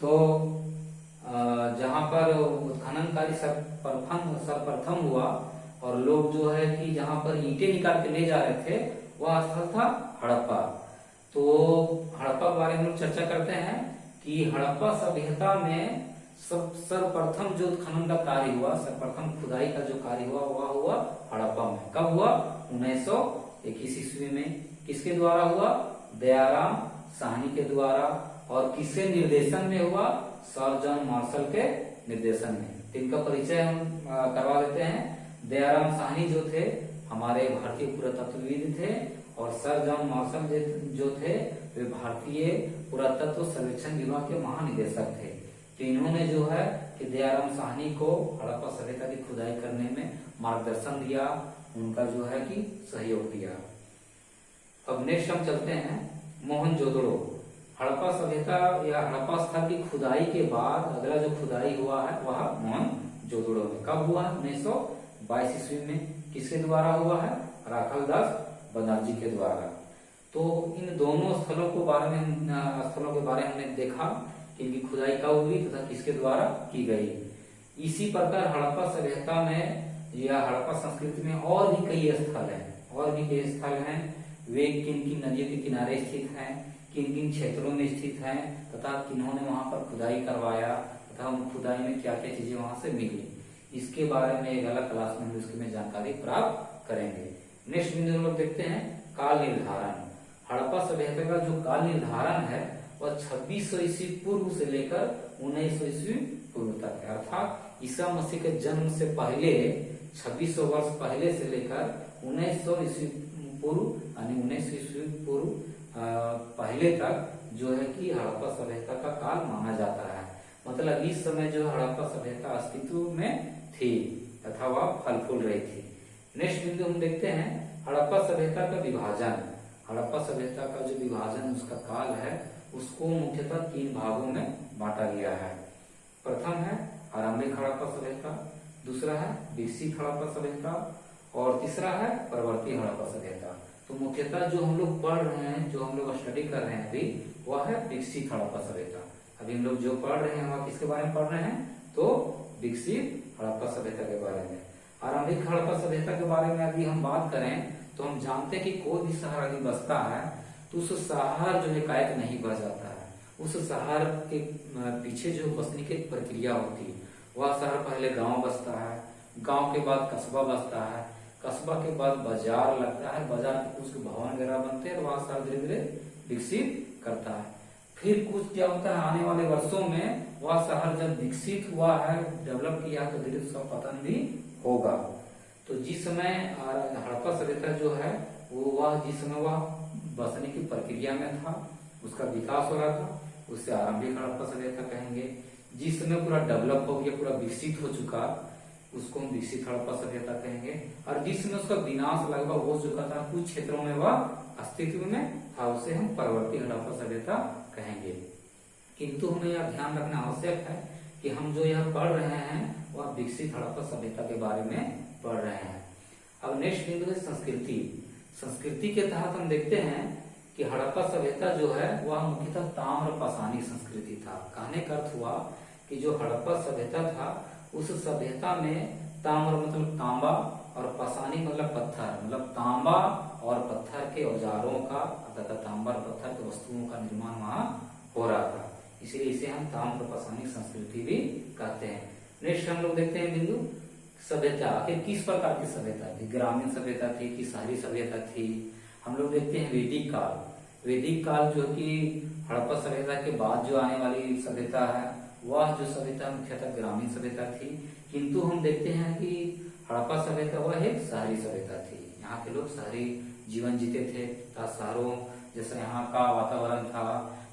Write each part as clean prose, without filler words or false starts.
तो जहाँ पर उत्खनन कार्य सर्वप्रथम हुआ और लोग जो है कि जहाँ पर ईंटें निकाल के ले जा रहे थे वह स्थल था हड़प्पा। तो हड़प्पा के बारे में हम लोग चर्चा करते हैं कि हड़प्पा सभ्यता में सर्वप्रथम जो उत्खनन का कार्य हुआ, सर्वप्रथम खुदाई का जो कार्य हुआ वह हुआ हड़प्पा में। कब हुआ? 1921 ईस्वी में। किसके द्वारा हुआ? दयाराम साहनी के द्वारा। और किसके निर्देशन में हुआ? सर जॉन मार्शल के निर्देशन में। इनका परिचय हम करवा देते हैं। दयाराम साहनी जो थे हमारे भारतीय पुरातत्वविद थे और सर जॉन मार्शल जो थे वे भारतीय पुरातत्व सर्वेक्षण विभाग के महानिदेशक थे। तो इन्होंने जो है कि दयाराम साहनी को हड़प्पा सभ्यता की खुदाई करने में मार्गदर्शन दिया, उनका जो है कि सहयोग दिया। अब नेक्स्ट हम चलते हैं मोहनजोदड़ो। हड़प्पा सभ्यता या हड़प्पा स्थल की खुदाई के बाद अगला जो खुदाई हुआ है वह मोहनजोदड़ो में। कब हुआ? 1922 ईस्वी में। किसके द्वारा हुआ है? राखालदास बनर्जी के द्वारा। तो इन दोनों स्थलों के बारे में हमने देखा कि इनकी खुदाई कब हुई तथा किसके द्वारा की गई। इसी प्रकार हड़प्पा सभ्यता में या हड़प्पा संस्कृति में और भी कई स्थल हैं। वे किन किन नदियों के किनारे स्थित हैं, किन किन क्षेत्रों में स्थित हैं तथा किन्होंने वहां पर खुदाई करवाया तथा उन खुदाई में क्या क्या चीजें वहां से मिली, इसके बारे में एक अलग क्लास में हम इसमें जानकारी प्राप्त करेंगे। नेक्स्ट बिंदु हम लोग देखते हैं काल निर्धारण। हड़प्पा सभ्यता का जो काल निर्धारण है वह 2600 ईस्वी पूर्व से लेकर 1900 ईस्वी पूर्व तक है। अर्थात ईसा मसीह के जन्म से पहले 2600 वर्ष पहले से लेकर 1900 ईस्वी पूर्व यानी 1900 ईस्वी पूर्व पहले तक जो है कि हड़प्पा सभ्यता का काल माना जाता है। मतलब इस समय जो हड़प्पा सभ्यता अस्तित्व में थी तथा वह फल फूल रही थी। नेक्स्ट बिंदु हम देखते हैं हड़प्पा सभ्यता का विभाजन। हड़प्पा सभ्यता का जो विभाजन उसका काल है उसको मुख्यतः 3 भागों में बांटा गया है। प्रथम है आरंभिक हड़प्पा सभ्यता, दूसरा है विकसित हड़प्पा सभ्यता और तीसरा है परवर्ती हड़प्पा सभ्यता। तो मुख्यतः जो हम लोग पढ़ रहे हैं, जो हम लोग स्टडी कर रहे हैं अभी, वह है विकसित हड़प्पा सभ्यता। अभी हम लोग जो पढ़ रहे हैं वह किसके बारे में पढ़ रहे हैं? तो विकसित हड़प्पा सभ्यता के बारे में। आरंभिक हड़प्पा सभ्यता के बारे में यदि हम बात करें तो हम जानते हैं कि कोई भी शहर यदि बसता है तो उस शहर जो एकाएक नहीं बस जाता है। उस शहर के पीछे जो बसने की प्रक्रिया होती है, वह शहर पहले गांव बसता है, गांव के बाद कस्बा बसता है, कस्बा के बाद बाजार लगता है, बाजार के कुछ भवन वगैरह बनते हैं और वह शहर धीरे धीरे विकसित करता है। फिर कुछ क्या होता है, आने वाले वर्षों में वह शहर जब विकसित हुआ है, डेवलप किया तो धीरे उसका पतन भी होगा। तो जिस समय हड़प्पा सभ्यता जो है वो जिस समय वह बसने की प्रक्रिया में था, उसका विकास हो रहा था, उससे आरंभिक हड़प्पा सभ्यता कहेंगे। जिस समय पूरा डेवलप हो गया, पूरा विकसित हो चुका, उसको हम विकसित हड़प्पा सभ्यता कहेंगे। और जिस समय उसका विनाश लगभग हो चुका था, कुछ क्षेत्रों में वह अस्तित्व में था, उसे हम परवर्ती हड़प्पा सभ्यता कहेंगे। किंतु हमें यह ध्यान रखना आवश्यक है कि हम जो यह पढ़ रहे हैं वह विकसित हड़प्पा सभ्यता के बारे में पढ़ रहे हैं। अब नेक्स्ट बिंदु है संस्कृति। संस्कृति के तहत हम देखते हैं कि हड़प्पा सभ्यता जो है वह मुख्यतः ताम्र पाषाणी संस्कृति था। कहने का अर्थ हुआ कि जो हड़प्पा सभ्यता था उस सभ्यता में ताम्र मतलब तांबा और पाषाणी मतलब पत्थर, मतलब तांबा और पत्थर के औजारों का तथा तांबा और पत्थर के वस्तुओं का निर्माण वहां हो रहा था, इसलिए इसे हम ताम्र पाषाणी संस्कृति भी कहते हैं। नेक्स्ट हम लोग देखते हैं बिंदु सभ्यता। आखिर किस प्रकार की सभ्यता थी? ग्रामीण सभ्यता थी कि शहरी सभ्यता थी? हम लोग देखते हैं वैदिक काल। वैदिक काल जो कि हड़प्पा सभ्यता के बाद जो आने वाली सभ्यता है वह जो सभ्यता मुख्यतः ग्रामीण सभ्यता थी। किंतु हम देखते हैं कि हड़प्पा सभ्यता वह एक शहरी सभ्यता थी। यहाँ के लोग शहरी जीवन जीते थे तथा शहरों जैसे यहाँ का वातावरण था,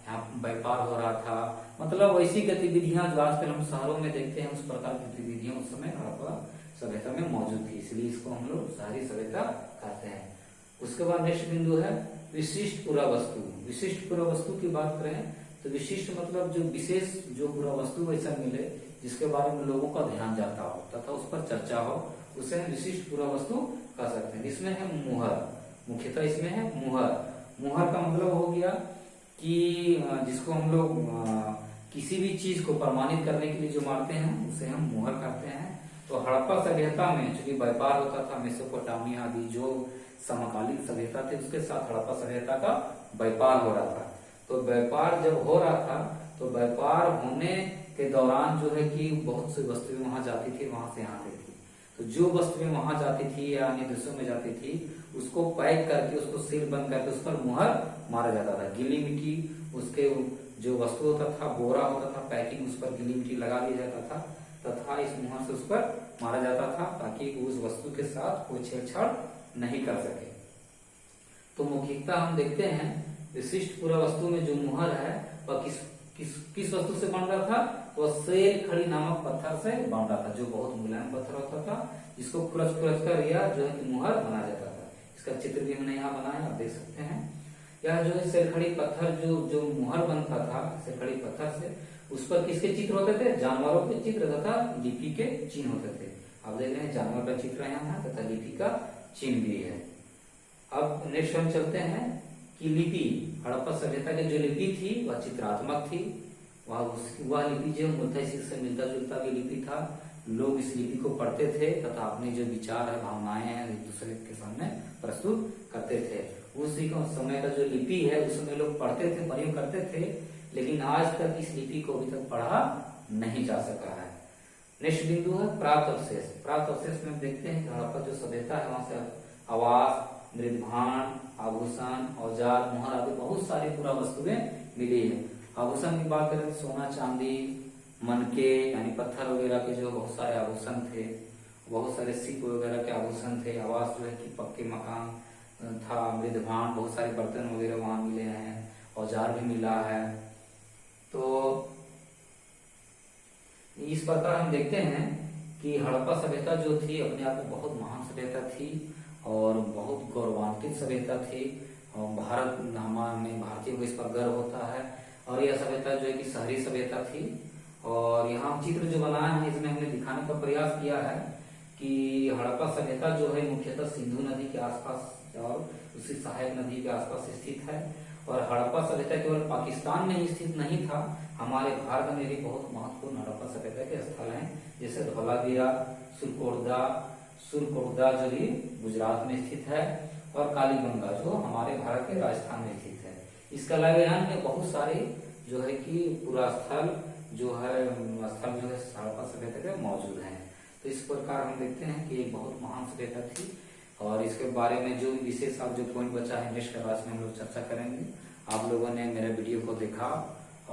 यहाँ व्यापार हो रहा था, मतलब वैसी गतिविधियां जो आजकल हम शहरों में देखते हैं उस प्रकार की गतिविधियां उस समय हड़प्पा सभ्यता में मौजूद थी, इसलिए इसको हम लोग शहरी सभ्यता कहते हैं। उसके बाद नेक्स्ट बिंदु है विशिष्ट पुरावस्तु। विशिष्ट पुरावस्तु की बात करें तो विशिष्ट मतलब जो विशेष जो पुरावस्तु ऐसा मिले जिसके बारे में लोगों का ध्यान जाता हो तथा उस पर चर्चा हो, उसे हम विशिष्ट पुरावस्तु कह सकते हैं। इसमें है मुहर, मुख्यतः इसमें है मुहर। मुहर का मतलब हो गया कि जिसको हम लोग किसी भी चीज को प्रमाणित करने के लिए जो मारते हैं उसे हम मुहर कहते हैं। तो हड़प्पा सभ्यता में चूंकि व्यापार होता था, मेसोपोटामिया आदि जो समकालीन सभ्यता थे उसके साथ हड़प्पा सभ्यता का व्यापार हो रहा था। तो व्यापार जब हो रहा था तो व्यापार होने के दौरान जो है कि बहुत सी वस्तुएं वहां जाती थी, वहां से आती थी। तो जो वस्तुएं वहां जाती थी या अन्य देशों में जाती थी उसको पैक करके, उसको सील बंद करके उस पर मुहर मारा जाता था। गीली मिट्टी, उसके जो वस्तु होता था, बोरा होता था, पैकिंग, उस पर गीली मिट्टी लगा दिया जाता था तथा इस मुहर से उस पर मारा जाता था ताकि उस वस्तु के साथ कोई छेड़छाड़ नहीं कर सके। तो मौखिकता हम देखते हैं विशिष्ट पूरा वस्तु में जो मुहर है वह किस वस्तु से बन रहा था? वह सेल खड़ी नामक पत्थर से बन रहा था, जो बहुत मुलायम पत्थर होता था, जिसको खुरच कर या जो है कि मुहर बना जाता था। इसका चित्र भी हमने यहाँ बनाया, आप देख सकते हैं। यह जो है सेलखड़ी पत्थर जो मुहर बनता था सेलखड़ी पत्थर से, उस पर किसके चित्र होते थे? जानवरों के चित्र तथा लिपि के चिन्ह होते थे। आप देख रहे हैं जानवर का चित्र यहाँ है तथा लिपि का चिन्ह भी है। अब नेक्स्ट हम चलते हैं कि लिपि, हड़प्पा सभ्यता की जो लिपि थी वह चित्रात्मक थी। वह लिपि जो मूलतः इसी से मिलता जुलता भी लिपि था। लोग इस लिपि को पढ़ते थे तथा अपने जो विचार है, भावनाएं हैं, एक दूसरे के सामने प्रस्तुत करते थे। उसी समय का जो लिपि है उसमें लोग पढ़ते थे, प्रयोग करते थे, लेकिन आज तक इस लिपि को अभी तक पढ़ा नहीं जा सका है। नेक्स्ट बिंदु है प्राप्त अवशेष। प्राप्त अवशेष में देखते हैं कि हड़प्पा जो सभ्यता है वहां से आवास, मृदभांड, आभूषण, औजार, मुहर आदि बहुत सारी पूरा वस्तुएं मिली है। आभूषण की बात करें तो सोना, चांदी, मनके यानी पत्थर वगैरह के जो बहुत सारे आभूषण थे, बहुत सारे सिक्के वगैरह के आभूषण थे। आवास जो है कि पक्के मकान था, मृदभांड, बहुत सारे बर्तन वगैरह वहां मिले हैं, औजार भी मिला है। तो इस प्रकार हम देखते हैं कि हड़प्पा सभ्यता जो थी अपने आप में बहुत महान सभ्यता थी और बहुत गौरवान्वित सभ्यता थी। और भारत में भारतीयों को इस पर गर्व होता है। और यह सभ्यता जो है कि शहरी सभ्यता थी। और यहाँ चित्र जो बनाया है इसमें हमने दिखाने का प्रयास किया है कि हड़प्पा सभ्यता जो है मुख्यतः सिंधु नदी के आसपास और उसी सहायक नदी के आसपास स्थित है। और हड़प्पा सभ्यता केवल पाकिस्तान में ही स्थित नहीं था, हमारे भारत में भी बहुत महत्वपूर्ण हड़प्पा सभ्यता के स्थल हैं, जैसे धौलावीरा, सुरकोटदा जो भी गुजरात में स्थित है, और कालीगंगा जो हमारे भारत के राजस्थान में स्थित है। इसके अलावा यहाँ में बहुत सारे जो है कि पूरा स्थल जो है हड़प्पा सभ्यता के मौजूद हैं। तो इस प्रकार हम देखते हैं कि एक बहुत महान सभ्यता थी। और इसके बारे में जो विशेष जो पॉइंट बचा है नेक्स्ट क्लास में हम लोग चर्चा करेंगे। आप लोगों ने मेरे वीडियो को देखा